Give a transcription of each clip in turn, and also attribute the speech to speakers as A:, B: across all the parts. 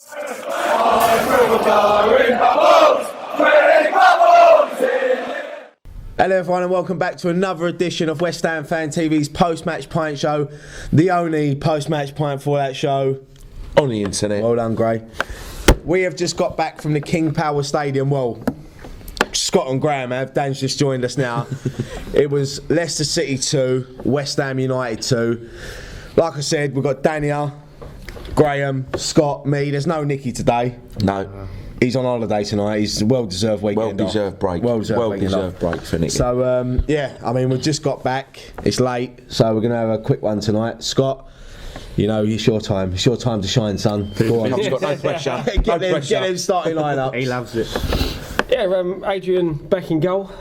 A: Hello everyone and welcome back to another edition of West Ham Fan TV's Post Match Pint show, the only Post Match Pint for that show
B: on the internet.
A: Well done, Gray. We have just got back from the King Power Stadium. Well, Scott and Graham have. Dan's just joined us now. It was Leicester City 2, West Ham United 2. Like I said, we've got Daniel, Graham, Scott, me. There's no Nicky today.
B: No.
A: He's on holiday tonight. He's a well-deserved weekend.
B: Well-deserved break.
A: Well-deserved
B: break for Nicky.
A: So, yeah, I mean, we've just got back. It's late, so we're going to have a quick one tonight. Scott, you know, it's your time. It's your time to shine, son. Go on.
B: I've got no pressure.
A: Get them starting lineups.
C: He loves it.
D: Yeah, Adrian back in goal,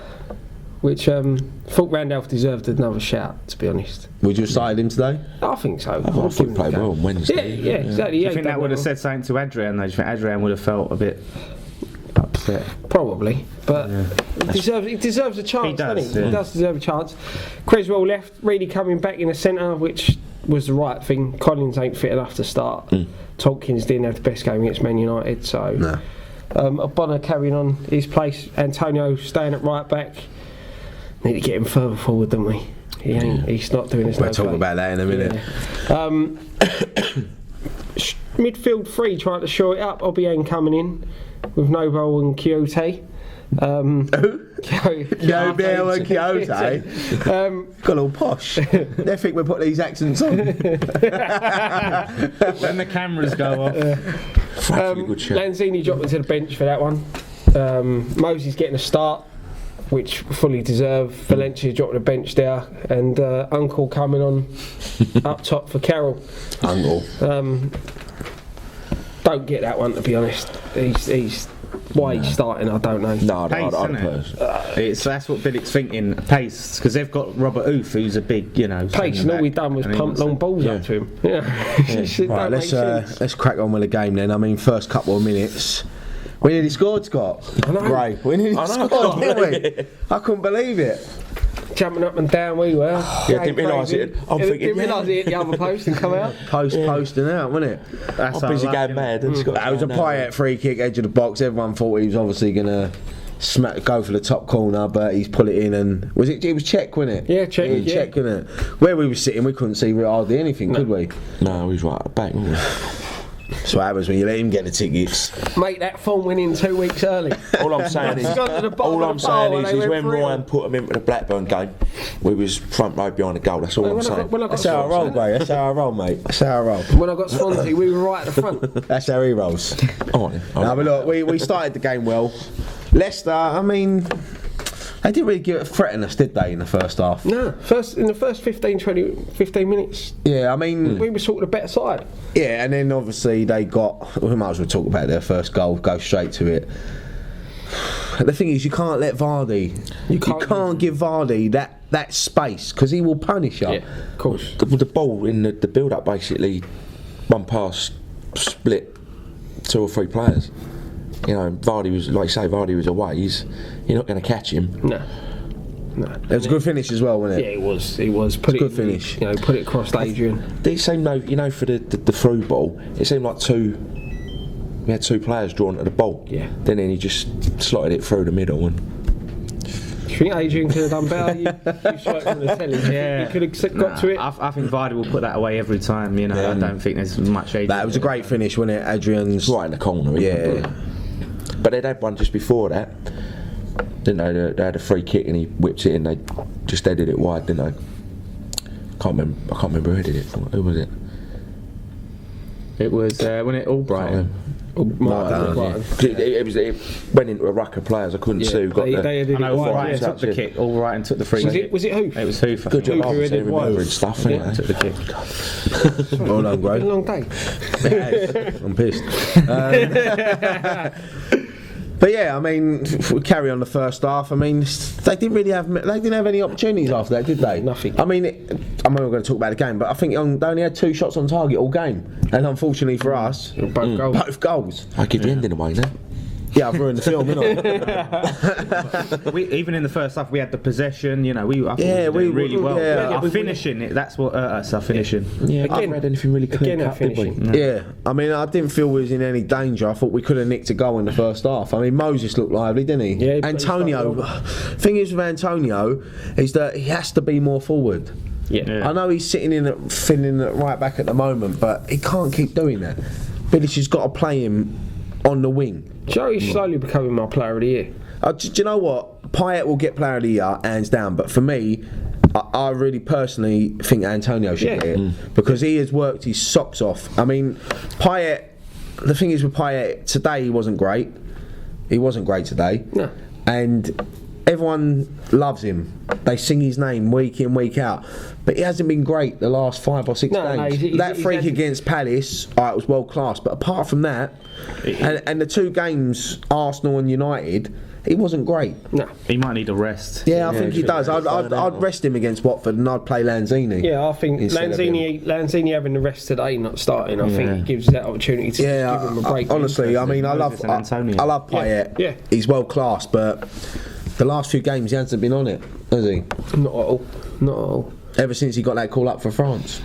D: which thought Randolph deserved another shout, to be honest.
A: Would you have started him today?
D: I think so.
B: I thought he played well on Wednesday.
D: Yeah, exactly.
C: Do you think that would have said something to Adrian, though? Do you think Adrian would have felt a bit upset?
D: Probably, but he deserves a chance, doesn't he?
C: Yeah.
D: He does deserve a chance. Creswell left, really coming back in the centre, which was the right thing. Collins ain't fit enough to start. Tompkins didn't have the best game against Man United, so...
A: No.
D: Bonner carrying on his place. Antonio staying at right back. Need to get him further forward, don't we? He's not doing his
A: We'll talk about that in a minute.
D: Yeah. Midfield three trying to shore it up. Obiang coming in with Noble and Kyote.
A: Nobel and Kyoto. Got all posh. They think we put these accents on.
C: When the cameras go off.
D: Lanzini dropped into the bench for that one. Mosey's getting a start, which fully deserved. Valencia dropped the bench there, and Uncle coming on up top for Carroll.
A: Uncle.
D: Don't get that one, to be honest. He's why he's starting, I don't know.
B: No,
C: Pace, that's what Billick's thinking. Pace, because they've got Robert Oof, who's a big,
D: Pace, and all we've done was pump long balls up to him.
A: Right, let's crack on with the game then. I mean, first couple of minutes. We nearly scored, Scott.
D: I know.
A: Great. We nearly scored, didn't we? I couldn't believe it.
D: Jumping up and down we were.
B: Yeah, didn't realise it.
D: Didn't realise it hit the other post and come out.
A: Posting out, wasn't it?
C: That's
B: I'm busy going mad.
A: That was a Payet free kick, edge of the box. Everyone thought he was obviously going to go for the top corner, but he's put it in and... It was check, wasn't it?
D: Yeah, check.
A: Yeah, check, wasn't it? Where we were sitting, we couldn't see hardly anything, could we?
B: No, he was right at the back, wasn't he?
A: That's what happens when you let him get the tickets.
D: Make that form win in 2 weeks early.
B: All I'm saying is when Ryan put him into the Blackburn game, we was front row behind the goal. That's all I'm saying.
A: That's how I roll, Gray. That's how I roll, mate. That's how I roll.
D: When I got Swansea, we were right at the front.
A: That's how he rolls.
B: No,
A: but look, we started the game well. Leicester, I mean... They didn't really threaten us, did they, in the first half?
D: No, in the first 15 minutes.
A: Yeah, I mean...
D: We were sort of the better side.
A: Yeah, and then obviously they got... We might as well talk about their first goal, go straight to it. The thing is, you can't let Vardy... You can't give Vardy that space, because he will punish you.
D: Yeah, of course.
B: The ball in the build-up, basically, one pass split 2 or 3 players. Vardy was, like you say, Vardy was away. You're not going to catch him.
D: No.
A: It was a good finish as well, wasn't it?
D: Yeah, it was. It was. Good finish. Put it across Adrian.
B: It seemed, for the through ball, it seemed like we had 2 players drawn to the ball.
D: Yeah.
B: Then he just slotted it through the middle and...
D: Do you think Adrian could have done better? You saw it from the telly. Yeah. He could have got to it.
C: I think Vardy will put that away every time. I don't think there's much Adrian.
A: That was a great finish, wasn't it? Adrian's...
B: Right in the corner.
A: Yeah.
B: But they'd had one just before that. Didn't they? They had a free kick and he whipped it in. They just headed it wide, didn't they? I can't remember who did it. Who was it?
C: It was when it Albrighton.
B: It went into a ruck of players. I couldn't see who got
C: Albrighton took the kick. Albrighton took the free kick.
D: Was it Hoof?
C: It was Hoof.
B: Good job, remembering stuff.
C: Yeah, took the kick.
A: Well done, Gray.
D: It's been a long day.
A: I'm pissed. But yeah, I mean, if we carry on the first half. I mean, they didn't have any opportunities after that, did they?
D: Nothing.
A: I mean, I'm not going to talk about the game, but I think they only had 2 shots on target all game, and unfortunately for us,
D: both goals.
A: Both goals.
B: I give the ending away now.
A: Yeah, I've ruined the film, haven't I?
C: Even in the first half, we had the possession. I thought we were doing really well. Our finishing, that's what hurt us. Our finishing.
B: Yeah, I haven't read anything really clear cut, did we?
C: No.
A: Yeah, I mean, I didn't feel we was in any danger. I thought we could have nicked a goal in the first half. I mean, Moses looked lively, didn't he?
D: Yeah,
A: Antonio. Thing is with Antonio is that he has to be more forward.
D: Yeah.
A: I know he's sitting in filling at right back at the moment, but he can't keep doing that. Bilic has got to play him on the wing.
D: Joe is slowly becoming my player of the year.
A: Do you know what? Payet will get player of the year, hands down. But for me, I really personally think Antonio should get it because he has worked his socks off. I mean, Payet. The thing is with Payet, today he wasn't great. He wasn't great today.
D: No.
A: And everyone loves him. They sing his name week in, week out. But he hasn't been great the last 5 or 6 games. That freak against Palace, it was world class. But apart from that, and the 2 games, Arsenal and United, he wasn't great.
D: No.
C: He might need a rest.
A: Yeah, I think he does. I'd rest him against Watford and I'd play Lanzini.
D: Yeah, I think Lanzini having the rest today, not starting, I think it gives that opportunity to give him a break.
A: Honestly, I mean, I love Payet.
D: Yeah.
A: He's world class, but the last few games he hasn't been on it, has he?
D: Not at all. Not at all.
A: Ever since he got that call up for France.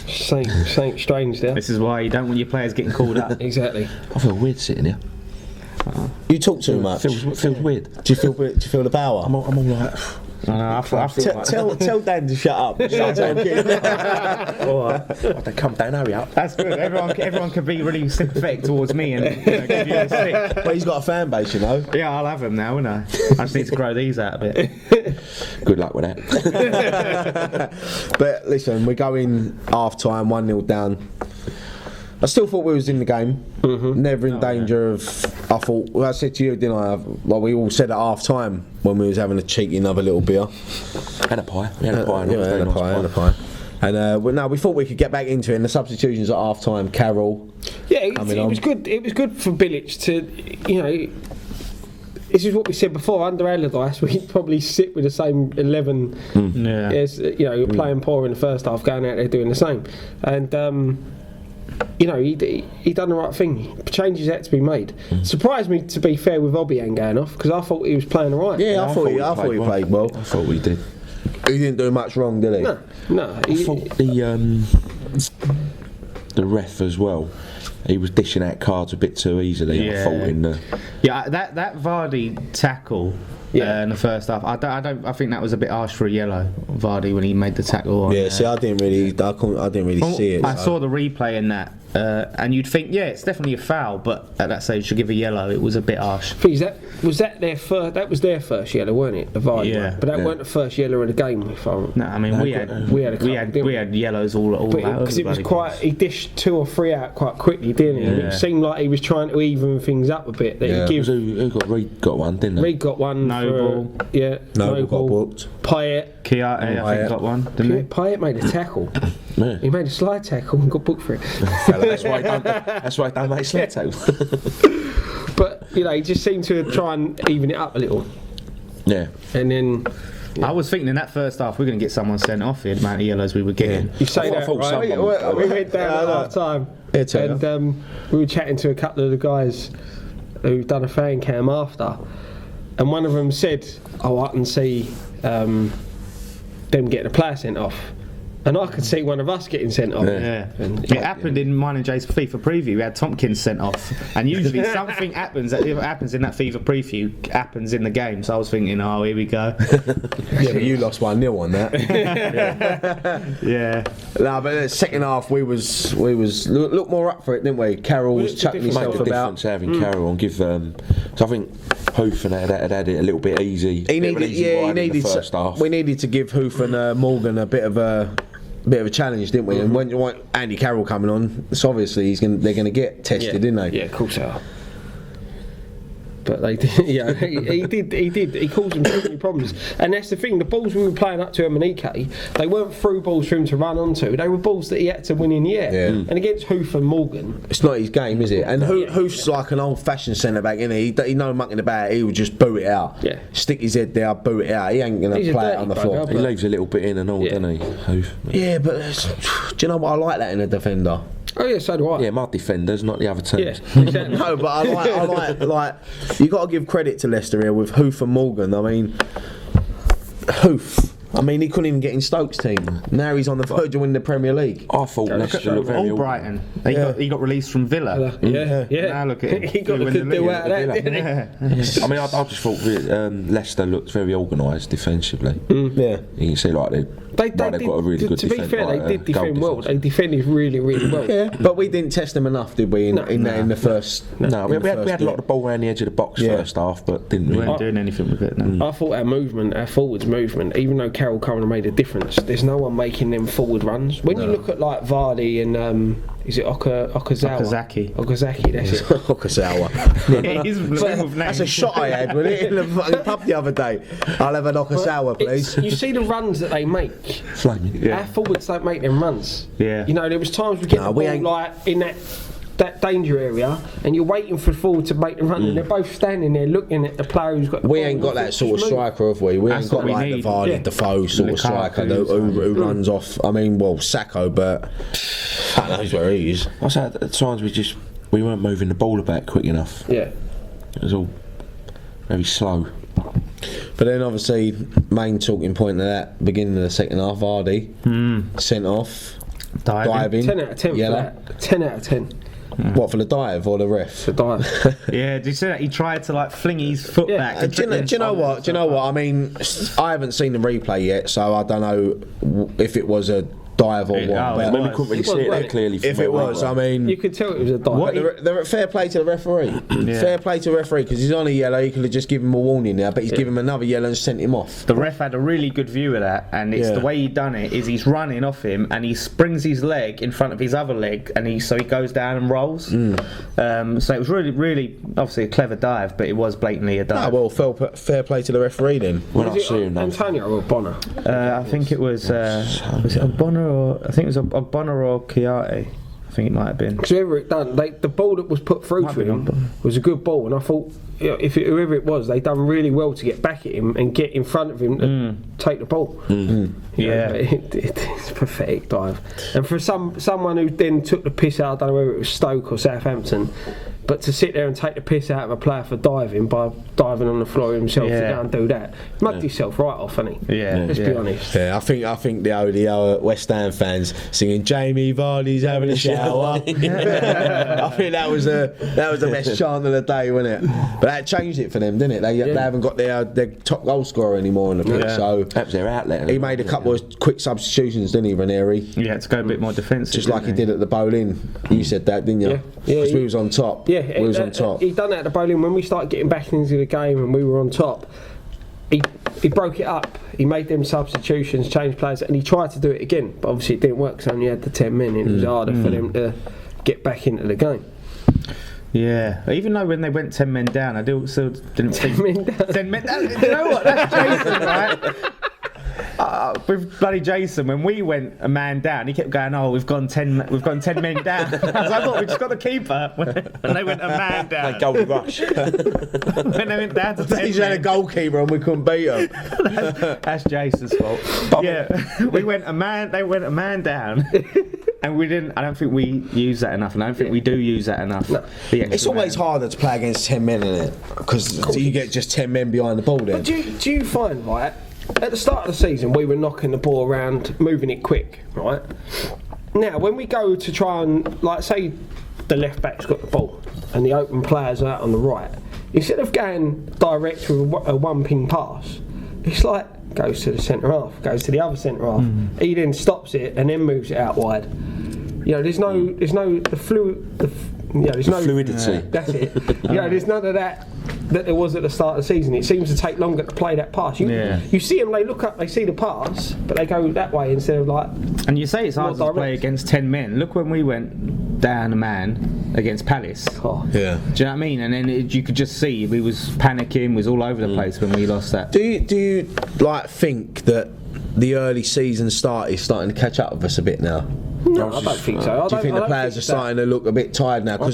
D: Something strange there.
C: This is why you don't want your players getting called up.
D: Exactly.
B: I feel weird sitting here.
A: You talk too much.
B: Feels weird.
A: Do you feel the power?
B: I'm all like.
C: I feel
A: Tell Dan to shut up. Start talking.
B: They come down, hurry up.
C: That's good. Everyone can be really sympathetic towards me and give you a stick.
A: Well, he's got a fan base, you know.
C: Yeah, I'll have them now, won't I? I just need to grow these out a bit.
B: Good luck with that.
A: But listen, we're going half time, 1-0 down. I still thought we was in the game. Never in danger of. I thought. Well, I said to you, didn't I? Well, we all said at half time when we was having a cheeky another little beer
B: And a pie. We had a pie.
A: and a pie. And we thought we could get back into it. And the substitutions at half time. Carroll.
D: Yeah, it was good. It was good for Bilic to, This is what we said before. Under Allardyce, we'd probably sit with the same 11 as playing poor in the first half, going out there doing the same. And he done the right thing. Changes had to be made. Surprised me, to be fair, with Obiang going off because I thought he was playing all right.
A: Yeah, I thought he played well.
B: I thought we did.
A: He didn't do much wrong, did he?
D: No.
B: I thought the ref as well. He was dishing out cards a bit too easily. I thought
C: that Vardy tackle. In the first half, I think that was a bit harsh for a yellow. Vardy when he made the tackle.
A: See, I didn't really see it.
C: I saw the replay in that, and you'd think, it's definitely a foul, but at that stage, to give a yellow, it was a bit harsh.
D: Was that their first? That was their first yellow, weren't it? The Vardy one. But that weren't the first yellow of the game.
C: No, I mean we had yellows all
D: because it was quite. He dished 2 or 3 out quite quickly, didn't he? It seemed like he was trying to even things up a bit.
B: Reed got one, didn't he?
D: Reed got one.
C: Noble
A: got booked.
D: Payet.
C: Kiarte, I think got one, didn't he?
D: Payet made a tackle.
B: Yeah.
D: He made a slide tackle and got booked for it.
B: That's why I don't make slide tackles.
D: But he just seemed to try and even it up a little.
B: Yeah.
D: And then
C: I was thinking in that first half we're going to get someone sent off here, the amount of yellows we were getting.
D: You say that, right? We went down at half time and we were chatting to a couple of the guys who've done a fan cam after, and one of them said, I can see them getting a player sent off. And I could see one of us getting sent off.
C: Yeah. It happened in mine and Jay's FIFA preview. We had Tompkins sent off, and usually something happens in that FIFA preview happens in the game. So I was thinking, here we go.
A: Yeah, but you lost 1-0 on that.
C: Yeah.
A: No, but the second half we was look more up for it, didn't we? Carroll was chucking himself
B: about.
A: about.
B: Having Carroll and give. So I think Hoof had it a little bit easy.
A: We needed to give Hoof and Morgan a bit of a challenge, didn't we? And when you want Andy Carroll coming on, it's obviously they're going to get tested, didn't they?
D: Yeah, of course they are. But they did, he did. He caused them so many problems, and that's the thing. The balls we were playing up to Emenike, they weren't through balls for him to run onto. They were balls that he had to win in the air. Yeah. And against Hoof and Morgan,
A: it's not his game, is it? And Hoof's like an old-fashioned centre back, isn't he? He no mucking about. He would just boot it out.
D: Yeah.
A: Stick his head there, boot it out. He ain't going to play it on the floor.
B: He leaves a little bit in and all, doesn't he? Hoof.
A: Yeah, but do you know what I like that in a defender?
D: Oh yeah, so do I.
B: Yeah, my defenders, not the other teams.
D: Yeah, exactly.
A: No, but I like you got to give credit to Leicester here with Hoof and Morgan. I mean, Hoof. I mean, he couldn't even get in Stoke's team. Now he's on the verge of winning the Premier League.
B: I thought Leicester looked very
C: Albrighton. He got released from Villa.
D: Yeah.
C: Now look at him.
D: He got a good deal out of that, didn't he?
B: I mean, I just thought Leicester looked very organised defensively.
A: Yeah.
B: You can see like they've got a really good
D: to be
B: defence.
D: fair, they did defend well. They defended really, really well.
A: Yeah, but we didn't test them enough, did we? In the first.
B: No, we had a lot of the ball around the edge of the box first half, but didn't
C: We
B: really.
C: weren't doing anything with it. No.
D: I thought our forwards movement, even though Carroll Curran made a difference, there's no one making them forward runs. When you look at like Vardy and is it
C: Okazaki,
D: that's it.
A: Okasawa. That's a shot I had with it in the fucking pub the other day. I'll have an Okasawa, please.
D: You see the runs that they make.
B: Flaming.
D: Our forwards don't make them runs.
C: Yeah.
D: You know, there was times we get the ball like in that danger area, and you're waiting for the forward to make the run, and they're both standing there looking at the player who's got the
A: We
D: ball.
A: ain't got that sort of striker, have we? We ain't got like the Vardy, Defoe sort of striker who runs off. I mean, well, Sacco, but who knows where he is.
B: I said at times we weren't moving the ball about quick enough.
D: Yeah.
B: It was all very slow.
A: But then obviously, main talking point of that beginning of the second half, Vardy sent off, diving,
D: 10 out of 10
A: yellow.
D: for that. 10 out of 10.
A: What, for the dive or the ref?
D: The dive.
C: Yeah, did you see that? He tried to like fling his foot back.
A: Do you know what? I mean, I haven't seen the replay yet, so I don't know if it was a dive or what.
B: But we couldn't really see it that clearly.
A: If it was, I mean,
D: You could tell it was a dive.
A: But fair play to the referee. Fair play to the referee, because he's on a yellow. He could have just given him a warning now, but he's given him another yellow and sent him off.
C: The ref had a really good view of that, and it's the way he done it is he's running off him and he springs his leg in front of his other leg, and so he goes down and rolls. So it was really obviously a clever dive, but it was blatantly a dive.
A: Well, fair play to the referee then.
B: When I see him,
D: Antonio or Bonner?
C: I think it was it Ogbonna or I think it was Ogbonna or Kiarte. I think it might have been.
D: Because whoever it done, the ball that was put through to him was a good ball, and I thought whoever it was, they done really well to get back at him and get in front of him to take the ball.
C: Yeah,
D: it's a pathetic dive. And for someone who then took the piss out, I don't know whether it was Stoke or Southampton, but to sit there and take the piss out of a player for diving by diving on the floor himself to go and do that, mugged himself right off, hasn't he?
C: Yeah,
D: let's be honest.
A: Yeah, I think the West Ham fans singing Jamie Vardy's having a shower. I think that was the best chant of the day, wasn't it? But that changed it for them, didn't it? They haven't got their top goal scorer anymore in the pitch, so
B: that was their outlet.
A: he made a couple of quick substitutions, didn't he, Ranieri?
C: Yeah, to go a bit more defensive,
A: just like he did at the Bowling. You said that, didn't you?
D: Yeah.
A: Because we was on top.
D: Yeah,
A: we was on top.
D: He done that at the Bowling when we started getting back into the game and we were on top. He broke it up. He made them substitutions, changed players, and he tried to do it again. But obviously it didn't work because only had the 10 men. It was harder for them to get back into the game.
C: Yeah, even though when they went 10 men down, I still didn't
D: 10 men down.
C: 10 men down. You know what? That's Jason, right? With bloody Jason, when we went a man down, he kept going, "Oh, we've gone 10 men down." I was like, "Look, we just got the keeper." And they went a man down.
B: Like Golden Rush.
C: When they went down to 10
A: He's had a
C: men.
A: goalkeeper and we couldn't beat him.
C: That's Jason's fault. Yeah, we went a man. They went a man down. And we didn't. I don't think we use that enough, and I don't think we do use that enough. No.
A: It's always harder to play against 10 men, isn't it? Because you get just 10 men behind the ball then.
D: But do you find, right, at the start of the season we were knocking the ball around, moving it quick, right? Now when we go to try and, like, say the left back's got the ball and the open players are out on the right, instead of going direct with a one-ping pass, it's like goes to the centre half, goes to the other centre half. He then stops it and then moves it out wide. You know, there's no
B: fluidity.
D: That's it. You know, there's none of that there was at the start of the season. It seems to take longer to play that pass. You see them, they look up, they see the pass, but they go that way instead of like.
C: And you say it's hard to play against 10 men. Look when we went down a man against Palace.
D: Oh.
A: Yeah.
C: Do you know what I mean? And then you could just see we was panicking, was all over the place when we lost that.
A: Do you like think that the early season start is starting to catch up with us a bit now?
D: No, I don't think so.
A: Do you think the players are starting to look a bit tired now? Because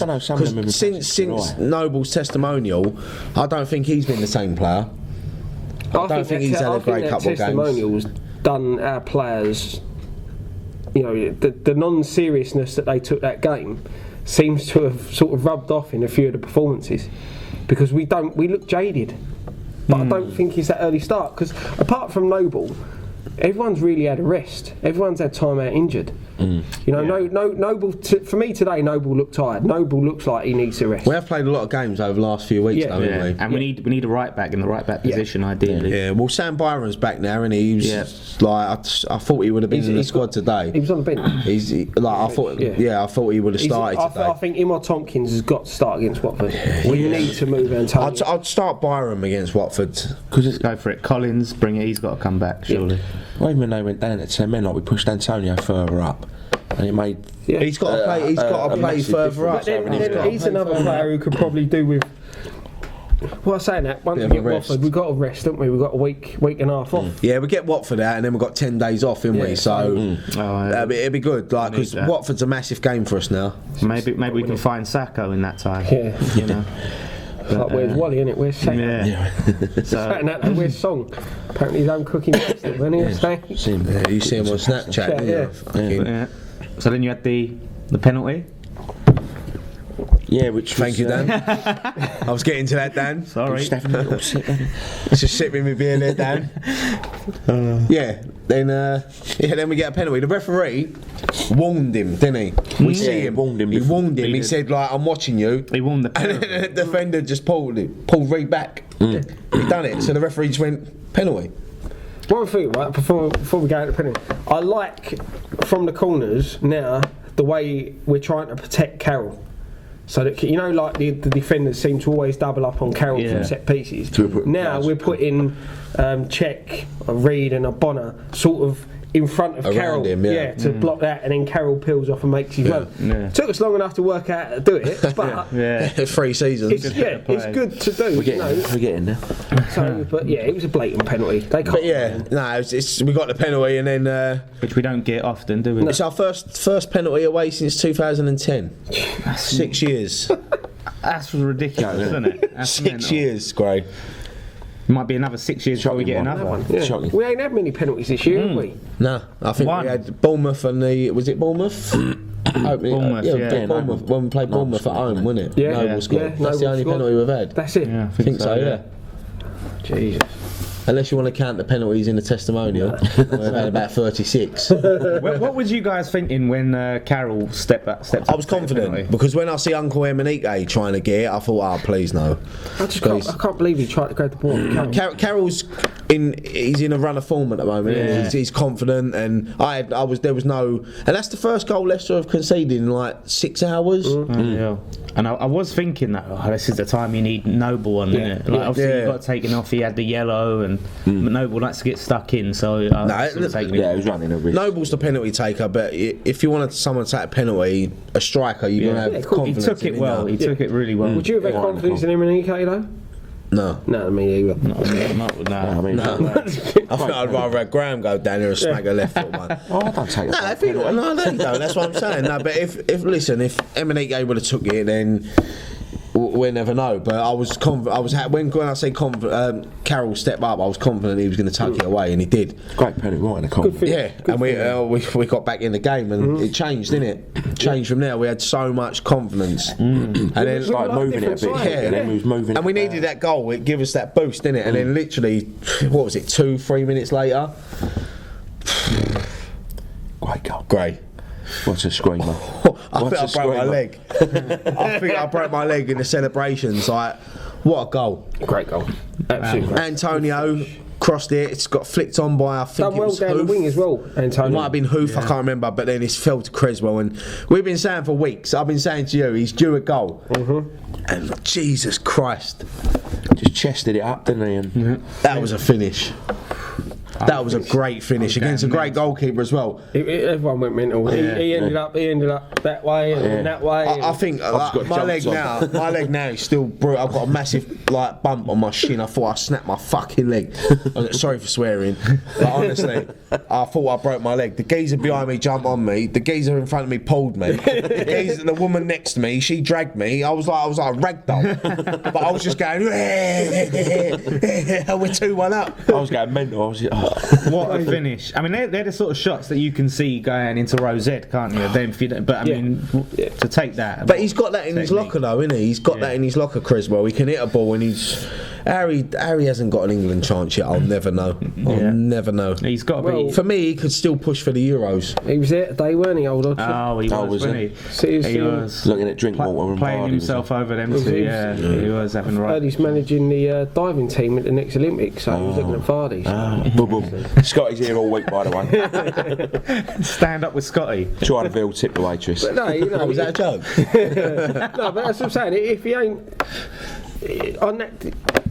A: since Noble's testimonial, I don't think he's been the same player. I don't think he's had a great couple of games.
D: Testimonial's done our players the non-seriousness that they took that game seems to have sort of rubbed off in a few of the performances, because we look jaded. But I don't think it's that early start, because apart from Noble, everyone's really had a rest. Everyone's had time out injured. Noble. For me today, Noble looked tired. Noble looks like he needs a rest.
A: We have played a lot of games over the last few weeks, haven't we?
C: And we need a right back in the right back position, ideally.
A: Yeah. Well, Sam Byron's back now, and he was I thought he would have been in the squad today.
D: He was on the bench.
A: I thought he would have started today.
D: I think Imar Tompkins has got to start against Watford. We need to move Antonio.
A: I'd start Byron against Watford.
C: Go for it. Collins, bring it. He's got to come back, surely.
B: Well, even when they went down at 10 men, we pushed Antonio further up, and it made.
A: Yeah. He's got to play. He's got to play further up.
D: He's another player who could probably do with. Well, I'm saying that once we get Watford, we've got to rest, haven't we? We've got a week and a half off.
A: Yeah, we get Watford out, and then we've got 10 days off, haven't we? So it'd be good, because Watford's a massive game for us now.
C: Maybe we can find Sacco in that time.
D: Yeah. Like, where's Wally, innit? Where's Sacco? Where's Song? Apparently he's home cooking pasta, isn't he?
A: You see him on Snapchat,
C: yeah. So then you had the penalty.
B: Yeah, which
A: thank you, Dan. I was getting to that, Dan.
C: Sorry.
A: Just sit with me being there, Dan. Then we get a penalty. The referee warned him, didn't he? We see him. He warned him. He said, I'm watching you.
C: He warned the penalty.
A: And then the defender just pulled Reed back. He done it. So the referee just went penalty.
D: One thing, right, before we go into penalty, I like from the corners now the way we're trying to protect Carroll. So that the defenders seem to always double up on Carroll from set pieces. Now we're putting Czech, a Reed, and a Bonner sort of in front of Carroll, to block that, and then Carroll peels off and makes his run. Yeah. Took us long enough to work out how to do it, but
A: 3 seasons.
D: It's good to do.
B: We're getting there.
D: So, but it was a blatant penalty. They can't.
A: But we got the penalty, and then
C: which we don't get often, do we?
A: It's our first penalty away since 2010. 6 years.
C: That's ridiculous, isn't it? That's
A: 6 years, Gray.
C: Might be another 6 years before we get another one.
D: Yeah. We ain't had many penalties this year, have we?
A: No, I think we had Bournemouth and was it Bournemouth? Bournemouth. When we played Bournemouth at home, wasn't it? Noble scored. That's the only penalty we've had.
D: That's it.
A: Yeah, I think so. Yeah.
D: Jesus.
A: Unless you want to count the penalties in the testimonial, we've had about 36.
C: What was you guys thinking when Carroll stepped up?
A: I was confident, because when I see Uncle Emenike trying to get it, I thought, please no.
D: I can't believe he tried to grab the ball.
A: Carroll's he's in a run of form at the moment. Yeah. He's confident, and there was no, and that's the first goal Leicester have conceded in like 6 hours.
C: Yeah. And I was thinking that this is the time you need Noble on, isn't it? Obviously he got taken off. He had the yellow, and Noble likes to get stuck in. So
B: he was running a risk.
A: Noble's the penalty taker, but if you wanted someone to take a penalty, a striker, you're gonna have confidence.
C: He took it well. He took it really well.
D: Would you have had confidence in Emenike though?
A: No,
D: me either.
C: No.
A: I think I'd rather have Graham go down there and smack a left foot one.
B: I don't take that.
A: No, that's what I'm saying. No, but if Emenike would have took it, then we'll never know. But I was confident. When I say Carroll stepped up, I was confident he was going to tuck it away, and he did.
B: Great penalty, right in the corner.
A: Yeah, and we got back in the game, and it changed, didn't it? Changed from there. We had so much confidence, and then
B: like moving it a bit. And then we was moving.
A: And we needed that goal. It gave us that boost, didn't it? And then literally, what was it? 2-3 minutes later.
B: Great goal.
A: Great.
B: What a screamer.
A: I think I broke my leg. I think I broke my leg in the celebrations. Like, what a goal.
D: Great goal. Absolutely.
A: Antonio crossed it. It's got flicked on by, I think,
D: done well down the wing as well, Antonio.
A: It might have been Hoof, I can't remember, but then it's fell to Creswell. And we've been saying for weeks, I've been saying to you, he's due a goal. And Jesus Christ.
B: Just chested it up, didn't he? And
A: that was a finish. That was a great finish against a great goalkeeper as well.
D: Everyone went mental. He ended up that way and that way.
A: I think my leg now is still brutal. I've got a massive bump on my shin. I thought I snapped my fucking leg. Sorry for swearing, but honestly, I thought I broke my leg. The geezer behind me jumped on me. The geezer in front of me pulled me. The woman next to me, she dragged me. I was like a ragdoll, but I was just going. We're 2-1 up.
B: I was going mental. I was
C: What a finish! I mean, they're the sort of shots that you can see going into row Z, can't you? Then, if you don't, but I mean, to take that.
A: But he's got that in his locker, though, isn't he? He's got that in his locker, Criswell. He can hit a ball, and he's Harry hasn't got an England chance yet. I'll never know. I'll never know.
C: He's got to be.
A: For me, he could still push for the Euros.
D: He was there today, weren't he, old Hodgson?
C: Oh, he was, wasn't he?
D: He
C: was
B: looking at Drinkwater and
C: playing
B: Vardy,
C: himself over them two. Yeah, he was having right.
D: Heard he's managing the diving team at the next Olympics, so he was looking at Vardy.
B: Boom, boom. Scotty's here all week, by the way.
C: Stand up with Scotty.
B: Trying to Ville tip the waitress.
D: But no, you know,
A: Was that a joke?
D: no, but that's what I'm saying. If he ain't on that,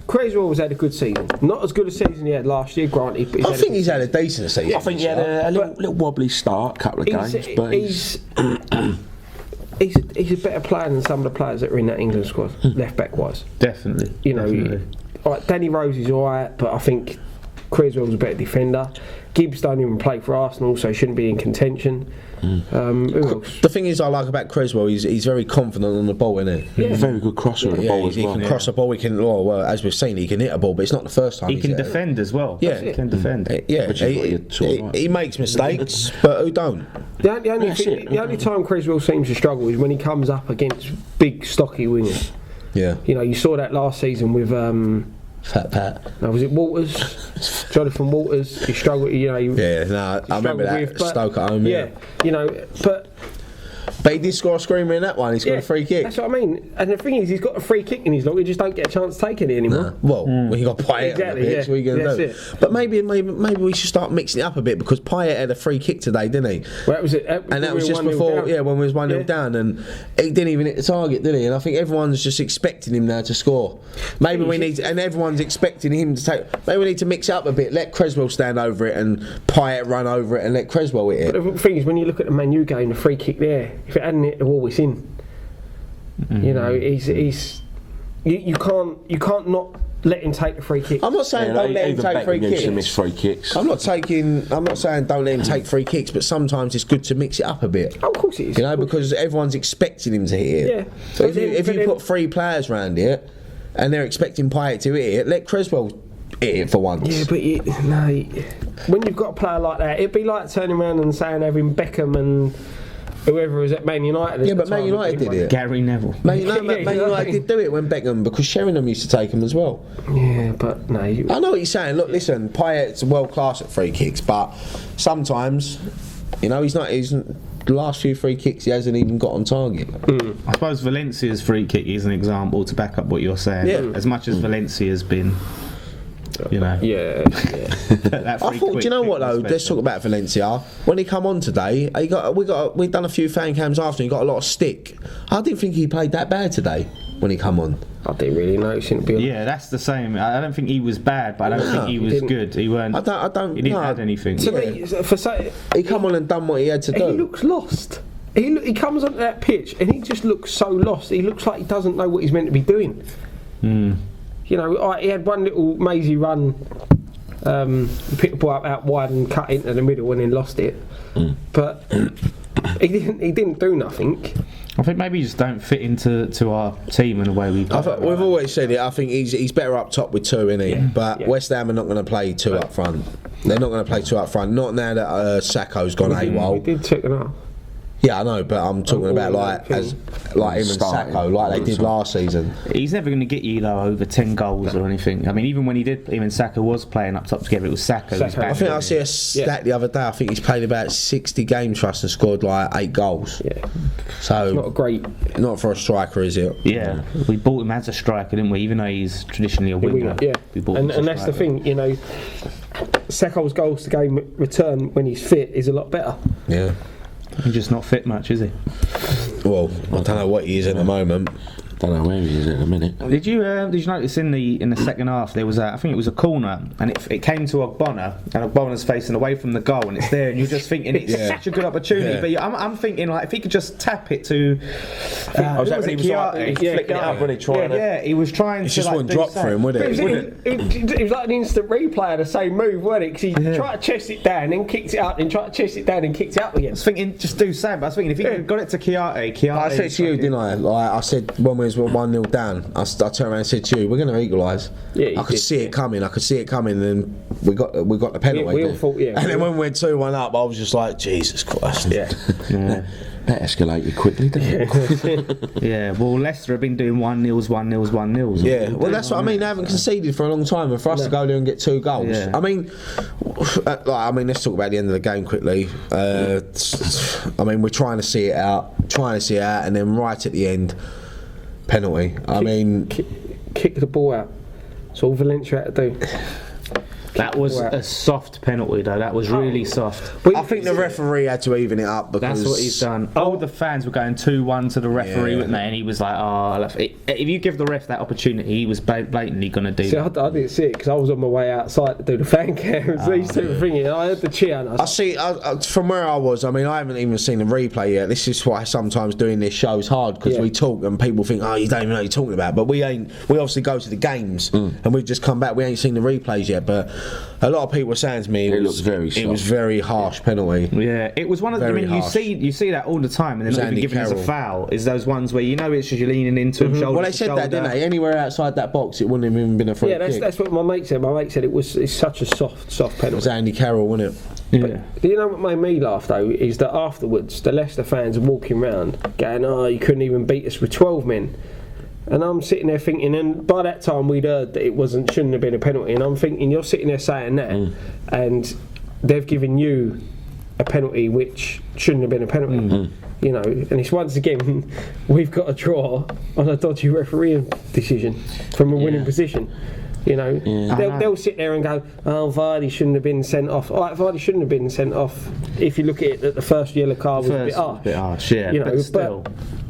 D: Criswell's had a good season. Not as good a season he had last year, granted. But
A: I think he's had a decent season.
B: I think he had a little wobbly start, couple of games, but
D: he's a better player than some of the players that are in that England squad, left back wise.
C: Definitely.
D: You know, like Danny Rose is alright, but I think Criswell's a better defender. Gibbs don't even play for Arsenal, so he shouldn't be in contention. Who else?
A: The thing is, I like about Criswell, he's very confident on the ball, isn't he?
B: yeah. Very good crosser of the ball as
A: he
B: well.
A: can cross a ball. He can, well, as we've seen, he can hit a ball, but it's not the first time.
C: He can defend as well.
A: Yeah,
C: he can defend.
A: Yeah,
B: Which is what you're sort of right.
A: he makes mistakes, but who don't?
D: The only time Criswell seems to struggle is when he comes up against big, stocky wingers.
A: Yeah.
D: You know, you saw that last season with
A: Fat Pat.
D: no, was it Walters? Jonathan Walters. He struggled. You know.
A: I remember that Stoke at home.
D: Yeah, you know, but
A: he did score a screamer in that one. He scored a free kick.
D: That's what I mean. And the thing is, he's got a free kick in his lot. We just don't get a chance to take any anymore.
A: Well, he got Payet on the pitch. What are you going to do? But maybe we should start mixing it up a bit, because Payet had a free kick today, didn't he?
D: Well, that was it.
A: And that was just before, when we was 1-0 down, and he didn't even hit the target, did he? And I think everyone's just expecting him now to score. Maybe we need, and everyone's expecting him to take. Maybe we need to mix it up a bit. Let Criswell stand over it, and Payet run over it, and let Criswell hit it.
D: But the thing is, when you look at the Man U game, the free kick there, if it hadn't hit the wall, it's in. You know, you can't not let him take the free kick.
A: I'm not saying don't let him take free kicks.
B: Miss free kicks.
A: I'm not saying don't let him take free kicks, but sometimes it's good to mix it up a bit.
D: Oh, of course it is.
A: You know, because everyone's expecting him to hit it.
D: Yeah.
A: So if you put 3 players round it, and they're expecting Payet to hit it, let Criswell hit it for once.
D: Yeah, but when you've got a player like that, it'd be like turning around and saying having Beckham and whoever was at Man United.
A: Yeah, but Man United did it.
C: Gary Neville.
A: Man United did do it when Beckham, because Sheringham used to take him as well.
D: Yeah, but no.
A: I know what you're saying. Look, listen, Payet's world class at free kicks, but sometimes, you know, he's the last few free kicks he hasn't even got on target.
C: I suppose Valencia's free kick is an example to back up what you're saying.
A: Yeah.
C: As much as Valencia's been, you know.
D: Yeah.
C: That
A: I thought, do you know what though? Let's talk about Valencia. When he come on today, we've done a few fan cams after. He got a lot of stick. I didn't think he played that bad today when he come on.
D: I didn't really notice him to be honest.
C: Yeah, that's the same. I don't think he was bad, but I don't think he was good. He weren't.
A: I don't.
C: He didn't add anything.
D: To me,
A: he come on and done what he had to do.
D: He looks lost. He comes onto that pitch and he just looks so lost. He looks like he doesn't know what he's meant to be doing. You know, he had one little mazy run. He picked the ball up out wide and cut into the middle and then lost it. But he didn't do nothing.
C: I think maybe he just don't fit into our team in a way we've
A: always said it. I think he's better up top with 2, isn't he?
C: Yeah.
A: But West Ham are not going to play 2 up front. They're not going to play 2 up front. Not now that Sakho's gone AWOL.
D: He did take it off.
A: Yeah, I know, but I'm talking about him and Sakho, like they did last season.
C: He's never going to get you though over 10 goals or anything. I mean, even when him and Sakho was playing up top together, it was Sakho.
A: I think I see a stat the other day. I think he's played about 60 games for us and scored like 8 goals.
D: Yeah,
A: so
D: it's not a great.
A: Not for a striker, is it?
C: Yeah, we bought him as a striker, didn't we? Even though he's traditionally a winger.
D: Yeah,
C: we bought
D: and that's the thing, you know. Sakho's goals to game return when he's fit is a lot better.
A: Yeah.
C: He's just not fit much, is he?
A: Well, I don't know what he is at the moment.
B: Don't know where he is at the minute.
C: Did you notice in the second half there was I think it was a corner and it came to Ogbonna and Ogbonna's facing away from the goal and it's there and you're just thinking it's such a good opportunity, but I'm thinking like if he could just tap it to
B: Chiarte, flicking it up when he tried
C: he was trying
A: to
C: just
A: wouldn't drop for him, would it?
D: It was like an instant replay of the same move, wasn't it? Because he tried to chest it down, then kicked it up, then tried to chest it down, and kicked it up again.
C: I was thinking just do the same, but I was thinking if he got it to Chiarte.
A: I said to you, didn't I? Like I said when we as we were 1-0 down, I turned around and said to you, we're going to equalise.
D: Yeah,
A: I could see it coming, and then we got the penalty.
D: We all thought,
A: and then when we went 2-1 up, I was just like, Jesus Christ.
C: Yeah.
B: That escalated quickly, didn't it?
C: Yeah, well, Leicester have been doing 1-0s.
A: Yeah, well, that's what I mean. They haven't conceded for a long time, and for us to go there and get 2 goals.
C: Yeah.
A: I mean, let's talk about the end of the game quickly. I mean, we're trying to see it out, and then right at the end, penalty.
D: Kick the ball out. That's all Valencia had to do.
C: That was a soft penalty, though. That was really soft.
A: I think the referee had to even it up because
C: that's what he's done. All the fans were going 2-1 to the referee, weren't they? And he was like, if you give the ref that opportunity, he was blatantly going to do that.
D: I didn't see it because I was on my way outside to do the fan cams. These two were thinking, I heard the cheer. And I
A: see, from where I was, I haven't even seen the replay yet. This is why sometimes doing this show's hard because we talk and people think, you don't even know what you're talking about. But we obviously go to the games and we've just come back. We ain't seen the replays yet, but a lot of people were saying to me it was very harsh penalty.
C: Yeah, it was one of the. You see that all the time, and they're not even giving us a foul. Is those ones where it's just you're leaning into him, shoulder.
A: Well, they said that, didn't they? Anywhere outside that box, it wouldn't have even been a free kick.
D: Yeah, that's what my mate said. My mate said it's such a soft penalty.
A: It was Andy Carroll, wasn't it?
D: Yeah. But you know what made me laugh though is that afterwards the Leicester fans are walking around going, you couldn't even beat us with 12 men. And I'm sitting there thinking, and by that time we'd heard that shouldn't have been a penalty, and I'm thinking you're sitting there saying that, and they've given you a penalty which shouldn't have been a penalty. You know, and it's once again we've got a draw on a dodgy refereeing decision from a winning position. You know, they'll sit there and go, Vardy shouldn't have been sent off. All right, Vardy shouldn't have been sent off. If you look at it, that the first yellow card was a bit harsh.
C: Yeah,
D: you know,
C: but still,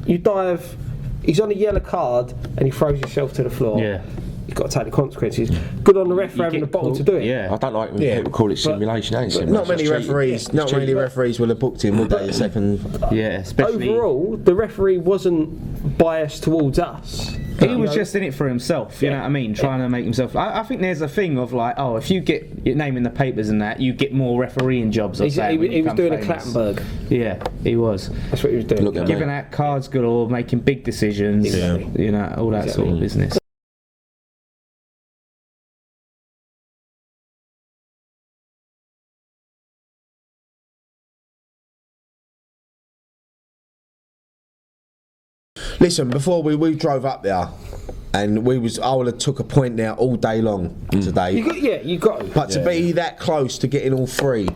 D: you dive. He's on a yellow card and he throws himself to the floor. Yeah. You've got to take the consequences. Good on the ref for having the bottle to do it.
B: Yeah. I don't like when people call it simulation.
A: Not many referees will have booked him, would they? A second.
C: Yeah, especially.
D: Overall, the referee wasn't biased towards us.
C: He was just in it for himself, you know what I mean? Trying to make himself. I think there's a thing of like, if you get your name in the papers and that, you get more refereeing jobs. He was
D: doing a Clattenburg.
C: Yeah, he was.
D: That's what he was doing.
C: Giving out cards galore, making big decisions, you know, all that sort of business.
A: Listen, before we drove up there, and I would have took a point there all day long today.
D: You got.
A: But to be that close to getting all 3.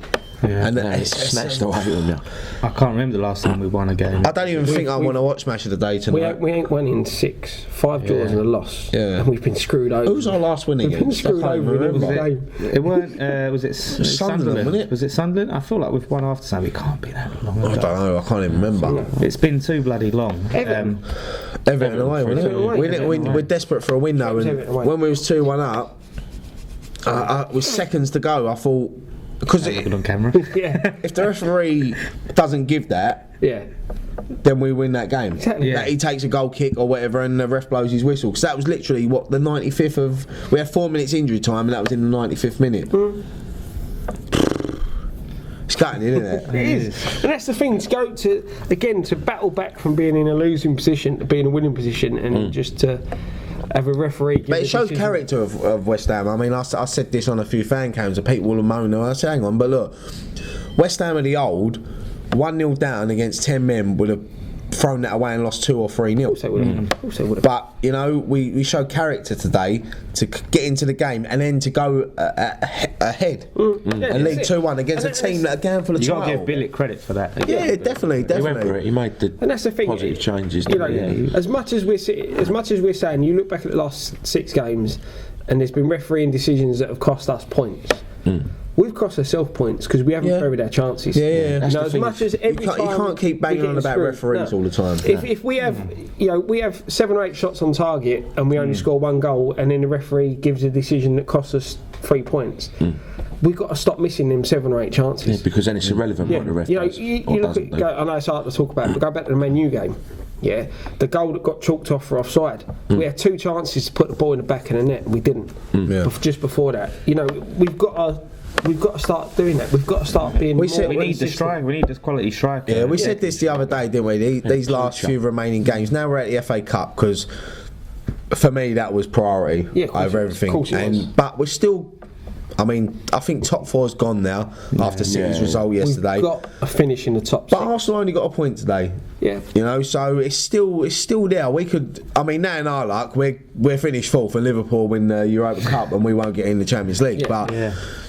B: And it's snatched away from you.
C: I can't remember the last time we won a game.
A: I don't even think I want to watch Match of the Day tonight.
D: We ain't won in 6, 5 draws and a loss. Yeah. And we've been screwed over.
A: Who was our last win against?
D: We've been screwed over.
C: It weren't. Was it Sunderland?
A: Wasn't it?
C: Was it Sunderland? I feel like we've won after Sunderland. It can't be that long ago.
A: I don't know. I can't even remember.
C: It's been too bloody long.
A: Everton away, wasn't it? We're desperate for a win though, and when we was 2-1 up, with seconds to go, I thought. Because
C: on camera.
A: If the referee doesn't give that, then we win that game.
D: Exactly.
A: That he takes a goal kick or whatever, and the ref blows his whistle. Because that was literally the 95th of. We had 4 minutes injury time, and that was in the 95th minute. It's gutting, isn't it?
D: It is, and that's the thing. To go to battle back from being in a losing position to being in a winning position, and just to. Have a referee.
A: But it shows character of West Ham. I mean, I said this on a few fan cams, and people will moan. I said, hang on, but look, West Ham are the old 1-0 down against 10 men would have thrown that away and lost 2 or 3-0.
D: Also would have.
A: But you know, we showed character today to get into the game and then to go ahead and lead 2-1 against a team that are going for the title.
C: You got to give Billick credit for that.
A: Yeah, definitely.
B: He went for it. He made the
D: and that's the thing,
B: positive changes.
D: You know, as much as we're saying, you look back at the last 6 games, and there's been refereeing decisions that have cost us points. We've cost ourselves points because we haven't buried our chances.
A: Yeah.
D: You know, as much as every time
A: you can't keep banging on about referees all the time.
D: If we have, we have 7 or 8 shots on target and we only score 1 goal, and then the referee gives a decision that costs us 3 points. We've got to stop missing them 7 or 8 chances.
B: Yeah, because then it's irrelevant what the ref does.
D: You look at. I know it's hard to talk about, but go back to the Man U game. Yeah, the goal that got chalked off for offside. We had 2 chances to put the ball in the back of the net. We didn't. Just before that, we've got to we've got to start doing that. We've got to start being.
C: We need the striker. We need this quality striker.
A: Yeah, we said this the other day, didn't we? These last few remaining games. Now we're at the FA Cup because for me that was priority over everything. But we're still. I mean, I think top 4's gone now after City's result yesterday.
D: We've got a finish in the top 6.
A: But Arsenal only got a point today.
D: Yeah.
A: You know, so it's still there. We could. I mean, now in our luck, we're finished 4th, and Liverpool win the Europa Cup, and we won't get in the Champions League. But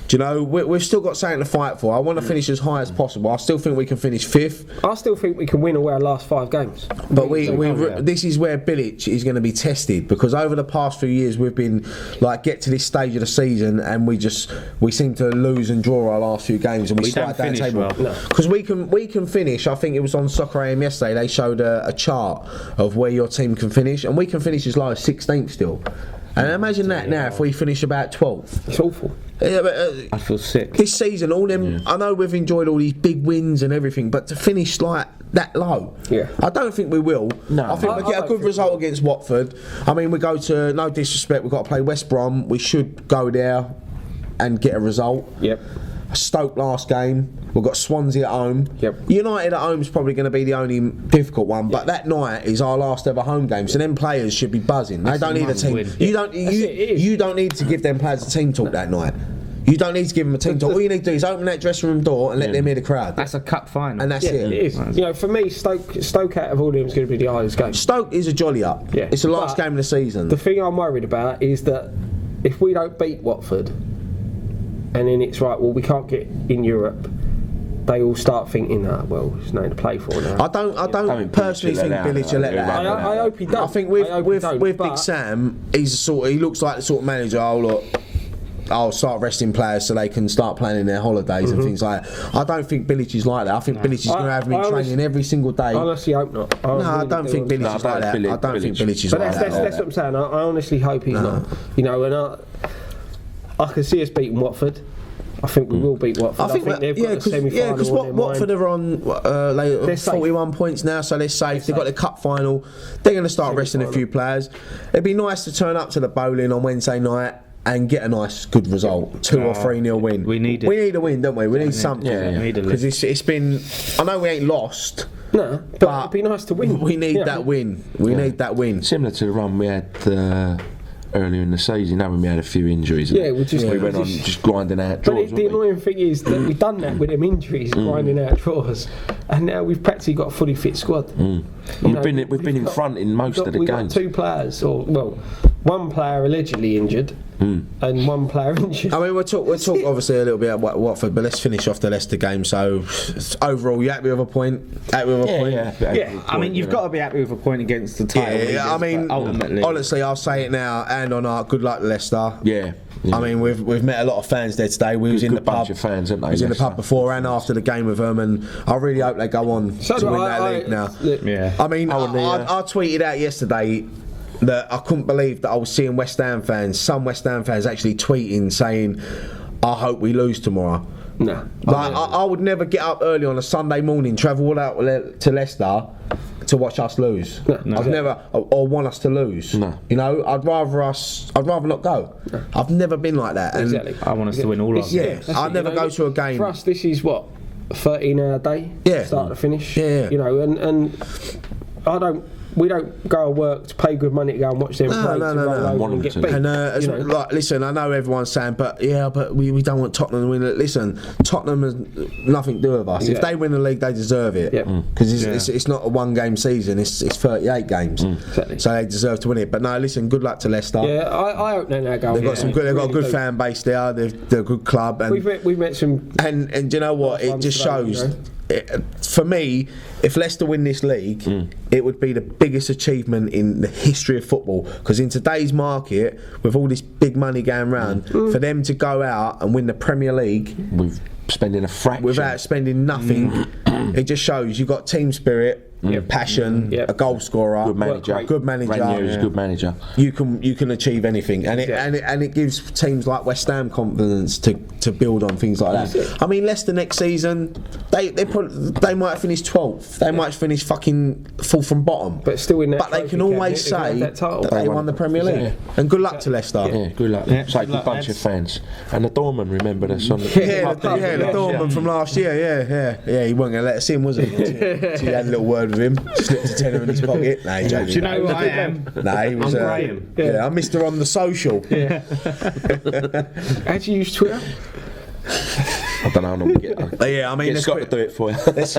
A: do you know, we've still got something to fight for. I want to finish as high as possible. I still think we can finish 5th.
D: I still think we can win all our last 5 games.
A: But this is where Bilic is going to be tested, because over the past few years we've been like get to this stage of the season and we seem to lose and draw our last few games, and we slide down the table. Because we can finish. I think it was on Soccer AM yesterday. They showed a chart of where your team can finish, and we can finish as low as 16th still. And imagine that now if we finish about 12th.
D: It's awful.
C: I feel sick.
A: This season, all them. I know we've enjoyed all these big wins and everything, but to finish like that low, I don't think we will. No, I think we get a good result against Watford. I mean, we go to, no disrespect, we've got to play West Brom. We should go there and get a result.
D: Yep.
A: Stoke last game. We've got Swansea at home.
D: Yep.
A: United at home is probably going to be the only difficult one, but that night is our last ever home game, so them players should be buzzing. They don't need a team. You don't need to give them players a team talk that night. You don't need to give them a team talk. All you need to do is open that dressing room door and let them hear the crowd.
C: That's a cup final.
A: And that's it.
D: It is. You know, for me, Stoke out of all of them is going to be the hardest game.
A: Stoke is a jolly up.
D: Yeah.
A: It's the last game of the season.
D: The thing I'm worried about is that if we don't beat Watford, and then it's right, well, we can't get in Europe, they all start thinking, well, there's nothing to play for now.
A: I don't personally think Bilic will let that happen.
D: I hope he does.
A: I think with Big Sam, he looks like the sort of manager. I'll start resting players so they can start planning their holidays and things like that. I don't think Bilic is like that. I think Bilic is going to have me training every single day.
D: I honestly hope not.
A: I don't think Bilic is like that. I don't think Bilic is like that.
D: That's what I'm saying. I honestly hope he's not. You know, and I can see us beating Watford. I think we will beat Watford. I think they've got a semi-final.
A: Because Watford are on 41 points now, so they're safe. They've got the cup final. They're going to start resting a few players. It'd be nice to turn up to the bowling on Wednesday night and get a nice, good result, 2 or 3-0 win. We need it. We need a win, don't we? We need something. Because it's been. I know we ain't lost.
D: No, but it'd be nice to win.
A: We need that win. We need that win.
B: Similar to the run we had earlier in the season, when we had a few injuries.
D: We
B: went on just grinding out draws.
D: But the annoying thing is that we've done that with them injuries, grinding out draws, and now we've practically got a fully fit squad.
B: We've been in front in most of the games.
D: We've got 2 players, one player allegedly injured, and 1 player injured.
A: I mean, we'll talk obviously a little bit about Watford, but let's finish off the Leicester game. So, overall, you happy with a point? Happy with a point?
C: Yeah. I mean, you've got to be happy with a point against the title.
A: Yeah, I mean, ultimately, honestly, I'll say it now, and on our good luck, Leicester.
B: Yeah.
A: I mean, we've met a lot of fans there today. We was in the pub.
B: Bunch of fans, haven't they?
A: We was in the pub before and after the game with them, and I really hope they go on to win that league now. I mean, I tweeted out yesterday that I couldn't believe that I was seeing some West Ham fans actually tweeting saying, I hope we lose tomorrow.
D: No.
A: I would never get up early on a Sunday morning, travel all out to Leicester to watch us lose. I've never, or want us to lose. No. You know, I'd rather not go. No. I've never been like that.
C: Exactly. I want us to win all of them.
A: Yeah, I'd never go to a game.
D: For us, this is what, 13-hour day? Start to finish?
A: Yeah.
D: You know, and we don't go to work to pay good money to go and watch them play and get beat.
A: And listen, I know everyone's saying, but we don't want Tottenham to win. Listen, Tottenham has nothing to do with us. If they win the league, they deserve it. Because it's not a 1-game season. It's 38 games.
D: Exactly.
A: So they deserve to win it. But no, listen, good luck to Leicester.
D: Yeah, I hope they're now going.
A: They've got a good fan base there. They're a good club. And
D: we've met some.
A: And do you know what? It just shows. For me, if Leicester win this league, it would be the biggest achievement in the history of football. Because in today's market, with all this big money going around, for them to go out and win the Premier League
B: with spending a fraction
A: without spending nothing, it just shows you've got team spirit. passion,
D: Yep.
A: a goal scorer,
B: Good manager.
A: good manager.
B: Ranier's a good manager.
A: You can achieve anything, and it gives teams like West Ham confidence to build on things like that. I mean, Leicester next season, they might finish 12th, they might finish fucking fourth from bottom,
D: But still in that.
A: but they can always say that they won the Premier League. And good luck to Leicester.
B: Yeah, good luck.
C: Yeah,
B: Say
C: good
B: good
C: luck,
B: bunch of
C: lads.
B: fans. And the doorman remembered us on the
A: The doorman from last year, he wasn't going to let us in, was he? So you had a little word with him, slipped a tenner in his pocket. Nah, he joking.
C: Do you know who I am?
A: Nah, he was.
C: I'm Graham.
A: Yeah, I'm Mr. On the Social.
D: How do you use Twitter?
B: I don't know how long we get.
A: Yeah, I mean,
B: It's got to do it for you.
A: let's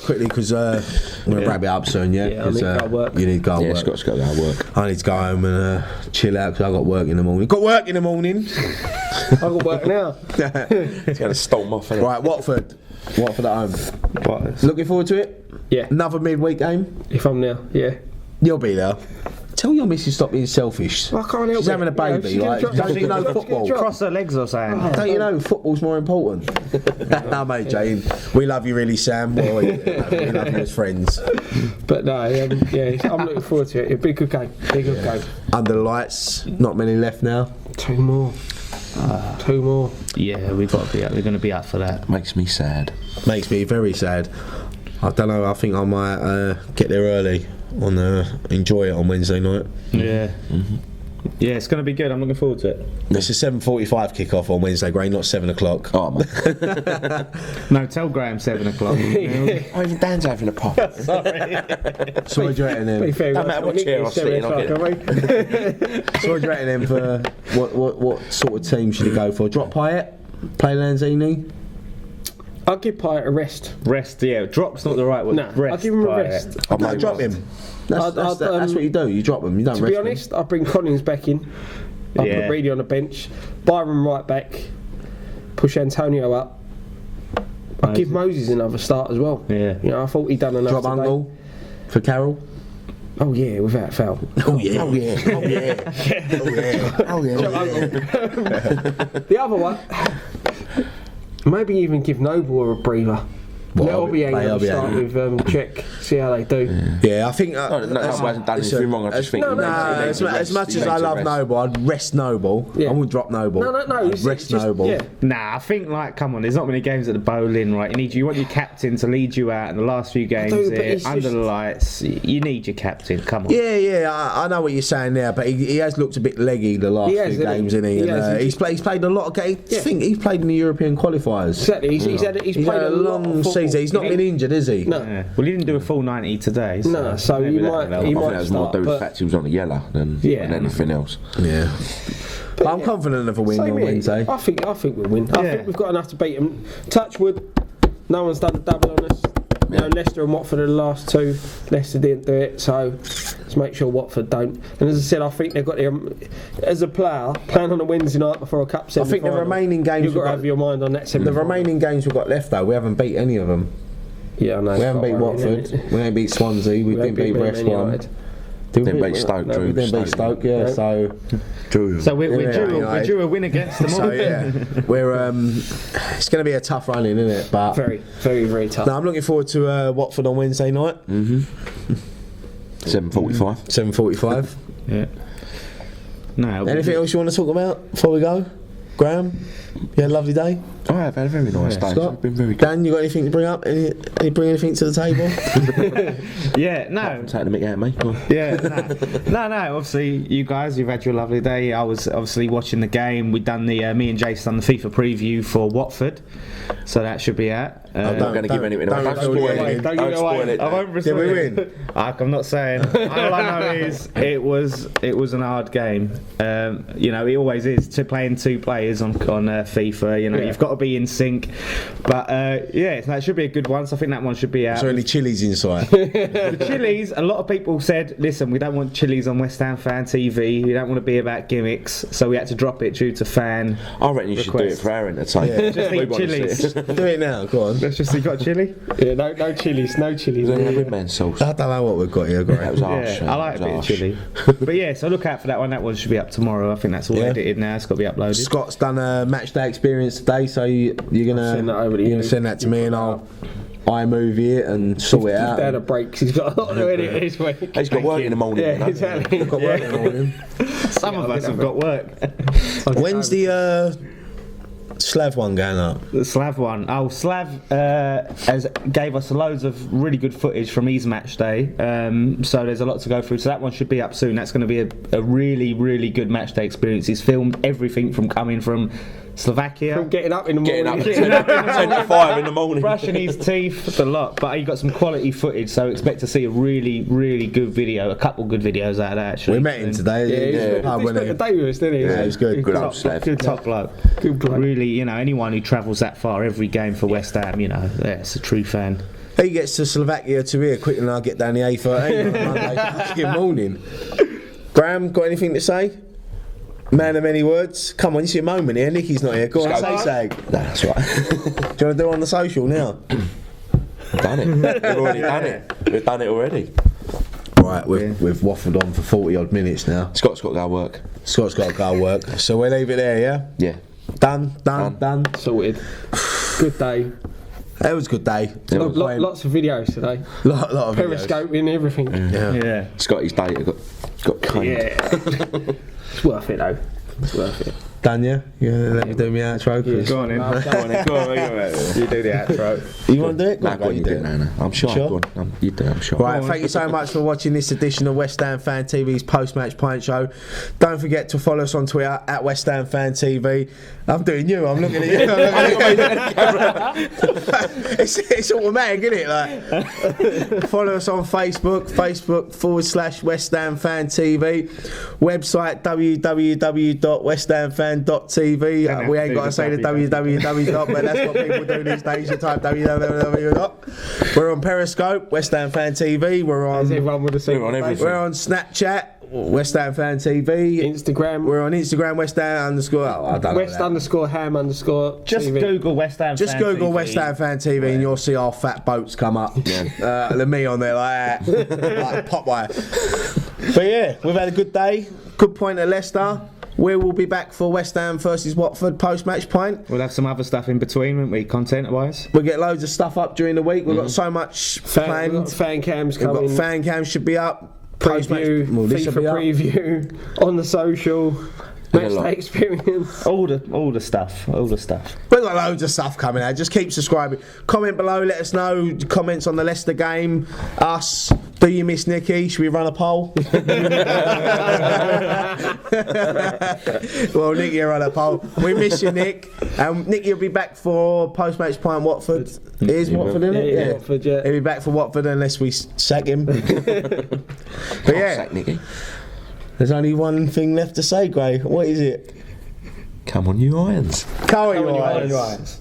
A: quickly because we're going to wrap it up soon. Yeah,
D: Yeah, I need to go work.
A: You need to go
B: Yeah,
A: work.
B: Scott's got to go work.
A: I need to go home and chill out because I got work in the morning. Got work in the morning.
D: I've got work now.
B: He's going to storm off. Innit?
A: Right, Watford at home.
C: What?
A: Looking forward to it.
D: Yeah.
A: Another midweek game.
D: If I'm there, yeah.
A: You'll be there. Tell your missus stop being selfish.
D: I can't help
A: She's
D: it.
A: having a baby,
D: You know,
A: right?
D: she's gonna
A: Don't you know
D: drop-
A: football?
D: drop-
C: Cross her legs or something.
A: Don't you know football's more important? No, mate, Jane. We love you really, Sam. Well, we love you as friends.
D: But no, yeah, I'm looking forward to it. It'll be a good game. Be a good game.
A: Under the lights, not many left now.
D: Two more. Two more.
C: Yeah, we've got to be up. We're going to be up for that.
B: Makes me sad.
A: Makes me very sad. I don't know. I think I might get there early enjoy it on Wednesday night.
C: Yeah. Yeah, it's going to be good. I'm looking forward to it.
A: It's a 7:45 kick-off on Wednesday, Gray, not 7 o'clock.
B: Oh, man.
C: No, tell Graham 7 o'clock.
B: Oh, even Dan's having a pop.
A: So what do you reckon
D: Be
A: then?
D: fair,
B: No matter what chair I sit in, I'll get it.
A: So what do you reckon then for what sort of team should he go for? Drop Payet? Play Lanzini?
D: I'll give Payet a rest.
C: Rest, yeah. Drop's not the right word.
D: No,
C: rest,
D: I'll give him a
C: Payet.
D: rest.
A: No, drop him. That's what you do. You drop them. You don't
D: To
A: rest
D: be honest, I'll bring Collins back in. I'll
C: Yeah.
D: put Reedy on the bench. Byron right back. Push Antonio up. I'll give Moses another start as well.
C: Yeah.
D: You know, I thought he'd done enough
A: Drop
D: today.
A: Uncle for Carroll.
D: Oh yeah, without foul.
A: Oh yeah.
B: Oh, yeah. Oh, yeah. Oh, yeah.
D: The other one, maybe even give Noble a breather.
A: What,
D: Let Obiang have a
A: Obiang?
D: start with Czech, see how they do.
A: Yeah, I think.
B: No, hasn't done anything wrong. I just think.
D: No, no,
A: As much as I love Noble, I'd rest Noble.
D: Yeah.
A: I wouldn't drop Noble.
D: No,
A: I'd
D: it's
A: rest
D: just,
A: Noble.
D: yeah.
C: Nah, I think come on, there's not many games at the bowling, right? You want your captain to lead you out in the last few games
D: do, but
C: here,
D: it's
C: under
D: just-
C: the lights. You need your captain. Come on.
A: Yeah, I know what you're saying there, but he has looked a bit leggy the last
D: He has,
A: few
D: hasn't
A: games,
D: he?
A: isn't he?
D: He
A: And,
D: has,
A: he's played a lot of games. I think he's played in the European qualifiers.
D: Exactly. He's
A: He's
D: played
A: had a
D: lot of
A: long
D: football.
A: season. He's not been injured, is he?
D: No.
C: Yeah. Well, he didn't do a full 90 today.
D: No, so
C: maybe
D: you
C: that
D: might-
C: will help.
D: he
B: I
D: might
B: think that was more to do with the
D: but-
B: fact he was on the yellow than anything else.
A: Yeah. But I'm confident of a win
D: Same
A: on
D: here.
A: Wednesday.
D: I think we'll win. I
C: Yeah.
D: think we've got enough to beat them. Touchwood, no one's done a double on us. You know, Leicester and Watford are the last two. Leicester didn't do it, so let's make sure Watford don't. And as I said, I think they've got their, as a player, playing on a Wednesday night before a cup semi.
A: I think the remaining games
D: you've got to have your mind on that
A: The
D: semi.
A: remaining games we've got left, though, we haven't beat any of them.
D: Yeah, I know.
A: We haven't beat
D: Quite worrying,
A: Watford.
D: isn't it?
A: We ain't beat Swansea. We didn't beat
D: Man
A: West Brom.
D: United.
B: Didn't beat Stoke,
A: No,
B: drew
A: we didn't beat Stoke. Yeah,
D: No.
A: so
B: Drew.
C: So we're
A: Yeah,
C: due
A: United.
C: a win against them all.
A: so yeah, we're it's going to be a tough running, isn't it? But
D: Very, very, very tough.
A: no, I'm looking forward to Watford on Wednesday night,
B: 7:45.
A: 7:45.
C: Yeah. No.
A: Anything else you want to talk about before we go, Graham? You had a lovely day.
B: I have had a very nice day.
A: Scott?
B: It's been very good.
A: Dan, you got anything to bring up? Any bring anything to the table?
C: Yeah. No.
B: Taking the mick out of me. Go on.
C: Yeah, no. Obviously, you guys, you've had your lovely day. I was obviously watching the game. We've done me and Jace done the FIFA preview for Watford, so that should be out.
B: I'm not going to give anything away. Don't
A: reveal
B: spoil
A: anything.
B: it.
D: Don't
B: Don't
D: give it away.
B: spoil it.
C: I won't
A: Did we win?
C: I'm not saying. All I know is it was an hard game. You know, it always is. To playing two players on FIFA. You know, you've got to be in sync. But yeah, that should be a good one. So I think that one should be out.
A: Is there any chilies inside?
C: The Chili's, a lot of people said, listen, we don't want Chili's on West Ham fan TV. We don't want to be about gimmicks. So we had to drop it due to fan.
B: I reckon you should do it
C: request.
B: for our entertainment.
C: Just
B: We
C: eat
B: want to see
C: Chili's.
B: it.
A: Do it now. Go on.
C: Let's just see, got chili?
D: Yeah, no chilies, no chilies.
B: Is there any red man sauce?
A: I don't know what we've got here,
B: That
A: Graham.
B: was harsh.
C: Yeah, I like a
B: That
C: bit of
B: was
C: chili. But yeah, so look out for that one. That one should be up tomorrow. I think that's all
A: Yeah.
C: edited now. It's got to be uploaded.
A: Scott's done a match day experience today, so you're
D: Send that over to you.
A: gonna send that to me, and I'll iMovie it and sort it out.
D: Down a break 'cause he's got a lot to edit this week.
B: He's got work in the morning.
D: Yeah, exactly.
A: Got work in the morning.
C: Some of us have got work.
A: When's the Slav one going up?
C: The Slav one. Oh, Slav gave us loads of really good footage from his match day. So there's a lot to go through. So that one should be up soon. That's going to be a really, really good match day experience. He's filmed everything from coming from Slovakia.
D: From getting up in the morning.
B: Getting up at 10 to 5 in the morning.
C: Brushing his teeth, the lot. But he got some quality footage, so expect to see a really, really good video. A couple good videos out of that, actually.
A: We met him today.
D: He spent the day with us, didn't he?
A: Yeah, he was good.
B: Good old Slav.
C: Good top bloke.
D: Good bloke.
C: Really, you know, anyone who travels that far every game for West Ham, you know, it's a true fan.
A: He gets to Slovakia to here quicker than I get down the A13 on Monday fucking morning. Graham, got anything to say? Man of many words. Come on, it's your moment here. Nicky's not here. Go on, say sag.
B: That's right.
A: Do you want to do it on the social now?
B: We've done it. We've already done it. We've done it already.
A: Right, we've waffled on for 40 odd minutes now.
B: Scott's got to go work.
A: Scott's got to go work. So we'll leave it there, yeah?
B: Yeah.
A: Done.
D: Sorted. Good day.
A: It was a good day.
D: Lots of videos today.
A: Lot of videos.
D: Periscoping, everything.
C: Yeah.
B: Scotty's data got claimed.
D: Yeah. It's worth it though. It's worth it.
A: Done, yeah? You let me do my outro?
C: Go on then. Go on. You do the outro.
A: You want to do it?
B: Nah, go on, you do it. No. I'm sure.
A: Sure?
B: Go on. You do it, I'm sure.
A: Right, thank you so much for watching this edition of West Ham Fan TV's Post Match Pint Show. Don't forget to follow us on Twitter at West Ham Fan TV. I'm doing you. I'm looking at you. It's automatic, isn't it? Like, follow us on Facebook.com/West Ham Fan TV. Website www.westhamfan.tv. We ain't got to say the www. But that's what people do these days. You type www. We're on Periscope, West Ham Fan TV. We're on.
D: Everyone would have seen.
B: We're on everything.
A: We're on Snapchat, West Ham Fan TV.
D: Instagram.
A: We're on Instagram, West Ham _ I don't know that.
D: West_ham_
C: Just
D: TV.
C: Google West Ham.
A: Just
C: Fan
A: Google
C: TV.
A: West Ham Fan TV and you'll see our fat boats come up.
B: Yeah.
A: The me on there like that, like Popeye. But yeah, we've had a good day. Good point at Leicester. We will be back for West Ham versus Watford post-match pint.
C: We'll have some other stuff in between, won't we, content-wise?
A: We'll get loads of stuff up during the week. We've got so much
D: We've
A: planned.
D: got fan cams
A: We've
D: coming.
A: got fan cams should be up.
D: Preview,
A: This should
D: FIFA
A: be up.
D: preview on the social. Match
B: lot.
D: day experience.
C: All the stuff.
A: We've got loads of stuff coming out. Just keep subscribing. Comment below. Let us know comments on the Leicester game. Us. Do you miss Nicky? Should we run a poll? Well, Nicky will run a poll. We miss you, Nick. Nicky will be back for post-match pint Watford. It is Watford, isn't it?
D: Yeah, Watford, yeah.
A: He'll be back for Watford unless we sack him. But yeah,
B: Sack Nicky.
A: there's only one thing left to say, Gray. What is it?
B: Come on, you irons.
A: Come on, you
D: Come on, you
A: Irons.
D: Irons.